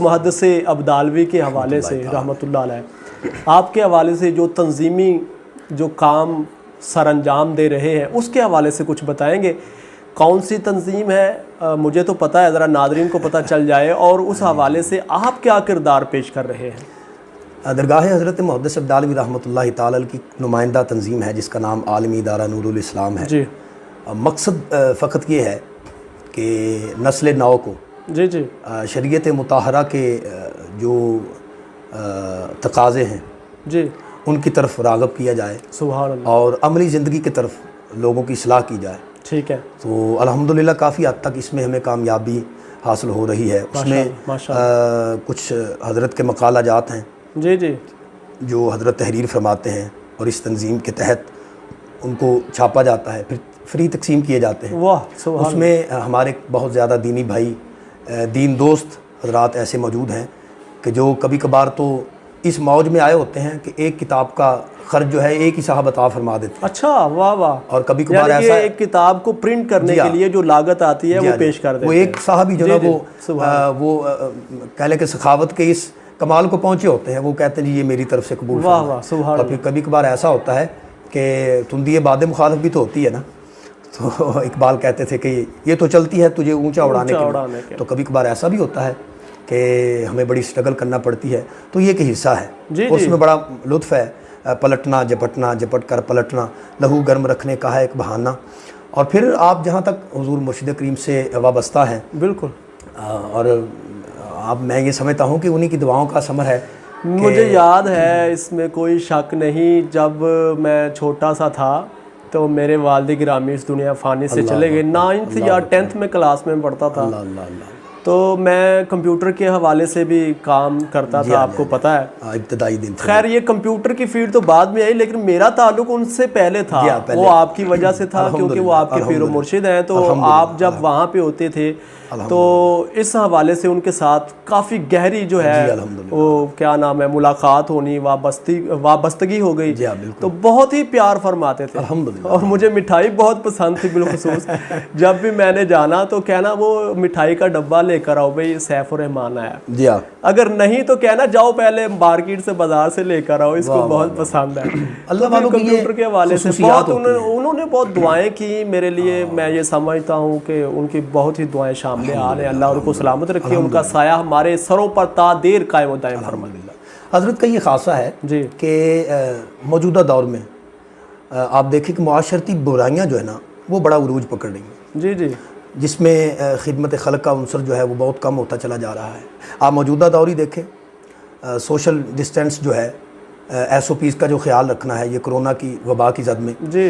محدث ابدالوی کے حوالے سے رحمۃ اللہ علیہ، آپ کے حوالے سے جو تنظیمی جو کام سر انجام دے رہے ہیں اس کے حوالے سے کچھ بتائیں گے؟ کون سی تنظیم ہے؟ مجھے تو پتہ ہے، ذرا ناظرین کو پتہ چل جائے، اور اس حوالے سے آپ کیا کردار پیش کر رہے ہیں؟ درگاہ حضرت محدث ابدالوی رحمۃ اللہ تعالی کی نمائندہ تنظیم ہے جس کا نام عالمی ادارہ نور الاسلام ہے۔ جی، مقصد فقط یہ ہے کہ نسل نو کو جی جی شریعت مطہرہ کے جو تقاضے ہیں جی ان کی طرف راغب کیا جائے، سبحان اللہ، اور عملی زندگی کی طرف لوگوں کی اصلاح کی جائے۔ ٹھیک ہے، تو الحمدللہ کافی حد تک اس میں ہمیں کامیابی حاصل ہو رہی ہے۔ اس میں کچھ حضرت کے مقالہ جات ہیں جی جی جو حضرت تحریر فرماتے ہیں، اور اس تنظیم کے تحت ان کو چھاپا جاتا ہے، پھر فری تقسیم کیے جاتے ہیں۔ واہ سبحان اس میں ہمارے بہت زیادہ دینی بھائی، دین دوست حضرات ایسے موجود ہیں کہ جو کبھی کبھار تو اس موج میں آئے ہوتے ہیں کہ ایک کتاب کا خرچ جو ہے ایک ہی صاحب عطا فرما دیتے ہیں۔ اچھا، واہ واہ، اور کبھی کبھار یعنی ایسا کہ ایک کتاب کو پرنٹ کرنے کے لیے جو لاگت آتی ہے وہ پیش کر دیتے ہیں۔ وہ ایک صاحب ہی جو نا وہ کہہ لیں کہ سخاوت کے اس کمال کو پہنچے ہوتے ہیں، وہ کہتے ہیں جی یہ میری طرف سے قبول واہ واہ سبحان اور پھر کبھی کبھار ایسا ہوتا ہے کہ تندی باد مخالف بھی تو ہوتی ہے نا، تو اقبال کہتے تھے کہ یہ تو چلتی ہے تجھے اونچا اڑانے کے، تو کبھی کبھار ایسا بھی ہوتا ہے کہ ہمیں بڑی سٹرگل کرنا پڑتی ہے، تو یہ کہ حصہ ہے، اور اس میں بڑا لطف ہے، پلٹنا جپٹنا، جپٹ کر پلٹنا، لہو گرم رکھنے کا ہے ایک بہانہ۔ اور پھر آپ جہاں تک حضور مرشد کریم سے وابستہ ہیں، بالکل، اور میں یہ سمجھتا ہوں کہ انہی کی دعاؤں کا ثمر ہے۔ مجھے یاد ہے، اس میں کوئی شک نہیں، جب میں چھوٹا سا تھا تو میرے والد گرامی اس دنیا فانی سے چلے گئے، 9th یا 10th میں کلاس میں پڑھتا تھا، تو میں کمپیوٹر کے حوالے سے بھی کام کرتا تھا، آپ کو پتہ ہے، ابتدائی دن۔ خیر یہ کمپیوٹر کی فیلڈ تو بعد میں آئی، لیکن میرا تعلق ان سے پہلے تھا، وہ آپ کی وجہ سے تھا، کیونکہ وہ آپ کے پیر و مرشد ہیں، تو آپ جب وہاں پہ ہوتے تھے تو اس حوالے سے ان کے ساتھ کافی گہری جو ہے وہ کیا نام ہے ملاقات ہونی، وابستگی ہو گئی، تو بہت ہی پیار فرماتے تھے، اور مجھے مٹھائی بہت پسند تھی بالخصوص، جب بھی میں نے جانا تو کہنا وہ مٹھائی کا ڈبہ لے کر آؤ بھائی سیف الرحمان آیا، اگر نہیں تو کہنا جاؤ پہلے مارکیٹ سے بازار سے لے کر آؤ، اس کو بہت پسند ہے۔ کمپیوٹر کے حوالے سے بہت انہوں نے بہت دعائیں کی میرے لیے، میں یہ سمجھتا ہوں کہ ان کی بہت ہی دعائیں شامل حال ہیں، اللہ ان کو سلامت رکھے، ان کا سایہ ہمارے سروں پر تا دیر قائم و دائم فرمائے۔ حضرت کا یہ خاصہ ہے کہ موجودہ دور میں آپ دیکھیں کہ معاشرتی برائیاں جو ہے نا وہ بڑا عروج پکڑ رہی ہیں، جی جی، جس میں خدمت خلق کا عنصر جو ہے وہ بہت کم ہوتا چلا جا رہا ہے۔ آپ موجودہ دور ہی دیکھیں، سوشل ڈسٹینس جو ہے، SOPs کا جو خیال رکھنا ہے یہ کرونا کی وبا کی زد میں، جی،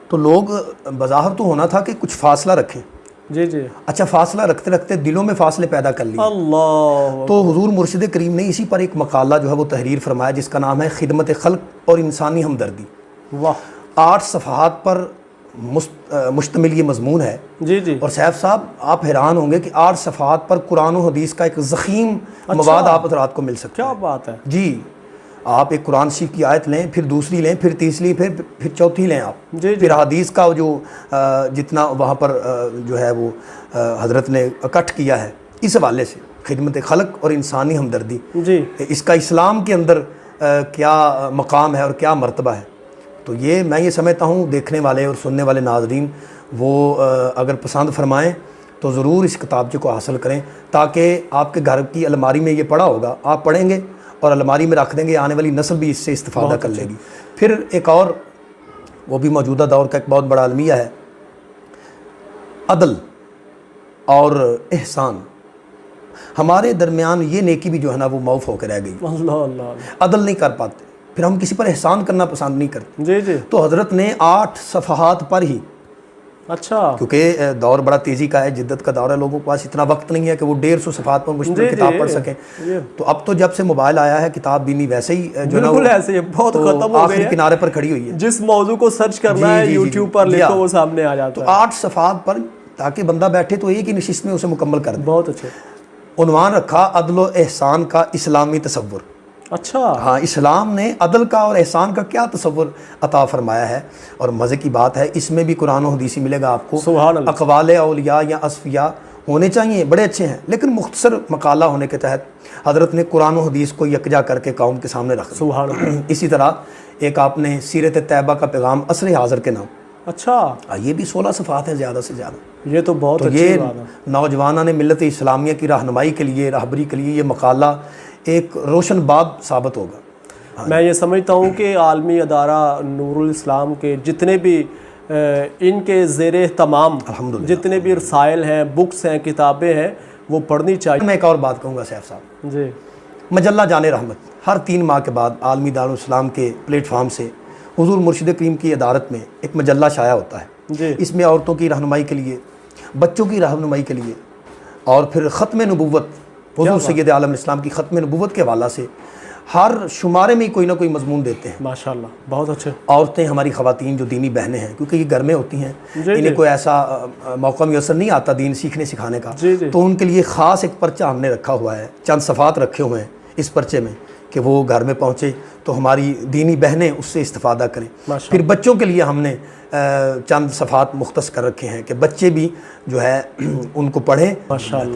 تو لوگ بظاہر تو ہونا تھا کہ کچھ فاصلہ رکھیں، جی جی، اچھا فاصلہ رکھتے رکھتے دلوں میں فاصلے پیدا کر لیے، اللہ، تو حضور مرشد کریم نے اسی پر ایک مقالہ جو ہے وہ تحریر فرمایا جس کا نام ہے خدمت خلق اور انسانی ہمدردی۔ واہ، 8 صفحات پر مشتمل یہ مضمون ہے، جی جی، اور سیف صاحب آپ حیران ہوں گے کہ 8 صفحات پر قرآن و حدیث کا ایک ضخیم مواد آپ حضرات کو مل سکتا ہے۔ کیا بات ہے، جی، آپ ایک قرآن شریف کی آیت لیں، پھر دوسری لیں، پھر تیسری، پھر چوتھی لیں آپ، پھر حدیث کا جو جتنا وہاں پر جو ہے وہ حضرت نے اکٹھ کیا ہے اس حوالے سے خدمت خلق اور انسانی ہمدردی، جی، اس کا اسلام کے اندر کیا مقام ہے اور کیا مرتبہ ہے، تو یہ میں یہ سمجھتا ہوں دیکھنے والے اور سننے والے ناظرین وہ اگر پسند فرمائیں تو ضرور اس کتابچے کو حاصل کریں، تاکہ آپ کے گھر کی الماری میں یہ پڑا ہوگا، آپ پڑھیں گے اور الماری میں رکھ دیں گے، آنے والی نسل بھی اس سے استفادہ کر لے گی۔ پھر ایک اور وہ بھی موجودہ دور کا ایک بہت بڑا المیہ ہے، عدل اور احسان۔ ہمارے درمیان یہ نیکی بھی جو ہے نا وہ موف ہو کے رہ گئی، اللہ اللہ، عدل نہیں کر پاتے، پھر ہم کسی پر احسان کرنا پسند نہیں کرتے، جی جی، تو حضرت نے 8 صفحات پر ہی، اچھا، کیونکہ دور بڑا تیزی کا ہے، جدت کا دور ہے، لوگوں کے پاس اتنا وقت نہیں ہے کہ وہ 150 صفحات پر مشتمل کتاب پڑھ سکیں، تو اب تو جب سے موبائل آیا ہے کتاب بینی ویسے ہی جو ہے بالکل ایسے ہی بہت ختم ہو گئی ہے، آخری کنارے پر کھڑی ہوئی ہے، جس موضوع کو سرچ کرنا ہے یوٹیوب پر لکھو وہ سامنے آ جاتا ہے، تو 8 صفحات پر تاکہ بندہ بیٹھے تو ایک ہی نشست میں اسے مکمل کر دے۔ بہت اچھے، عنوان رکھا عدل و احسان کا اسلامی تصور۔ اچھا، ہاں، اسلام نے عدل کا اور احسان کا کیا تصور عطا فرمایا ہے، اور مزے کی بات ہے اس میں بھی قرآن و حدیث ملے گا آپ کو، سبحان اللہ، اقوال اولیاء یا اصفیاء ہونے چاہیے، بڑے اچھے ہیں، لیکن مختصر مقالہ ہونے کے تحت حضرت نے قرآن و حدیث کو یکجا کر کے قوم کے سامنے رکھ دیا۔ سبحان اللہ۔ اسی طرح ایک آپ نے سیرت طیبہ کا پیغام عصر حاضر کے نام، اچھا، یہ بھی 16 صفحات ہیں زیادہ سے زیادہ۔ یہ تو بہت تو اچھی یہ بات ہے۔ نوجوانان ملت اسلامیہ کی رہنمائی کے لیے، راہبری کے لیے یہ مقالہ ایک روشن باب ثابت ہوگا۔ میں یہ سمجھتا ہوں کہ عالمی ادارہ نور الاسلام کے جتنے بھی ان کے زیر اہتمام جتنے بھی رسائل ہیں، بکس ہیں، کتابیں ہیں، وہ پڑھنی چاہیے۔ میں ایک اور بات کہوں گا سیف صاحب، جی، مجلہ جان رحمت ہر 3 ماہ کے بعد عالمی دارالاسلام کے پلیٹ فارم سے حضور مرشد کریم کی ادارت میں ایک مجلہ شائع ہوتا ہے۔ جی، اس میں عورتوں کی رہنمائی کے لیے، بچوں کی رہنمائی کے لیے، اور پھر ختم نبوت، حضور سید عالم اسلام کی ختم نبوت کے حوالہ سے ہر شمارے میں کوئی نہ کوئی مضمون دیتے ہیں۔ ماشاءاللہ، بہت اچھے۔ عورتیں، ہماری خواتین جو دینی بہنیں ہیں، کیونکہ یہ گھر میں ہوتی ہیں، جی، انہیں کوئی ایسا موقع میسر نہیں آتا دین سیکھنے سکھانے کا، جی، جی، تو ان کے لیے خاص ایک پرچہ ہم نے رکھا ہوا ہے، چند صفحات رکھے ہوئے ہیں اس پرچے میں کہ وہ گھر میں پہنچے تو ہماری دینی بہنیں اس سے استفادہ کریں۔ پھر بچوں کے لیے ہم نے چند صفحات مختص کر رکھے ہیں کہ بچے بھی جو ہے ان کو پڑھیں۔ ماشاءاللہ۔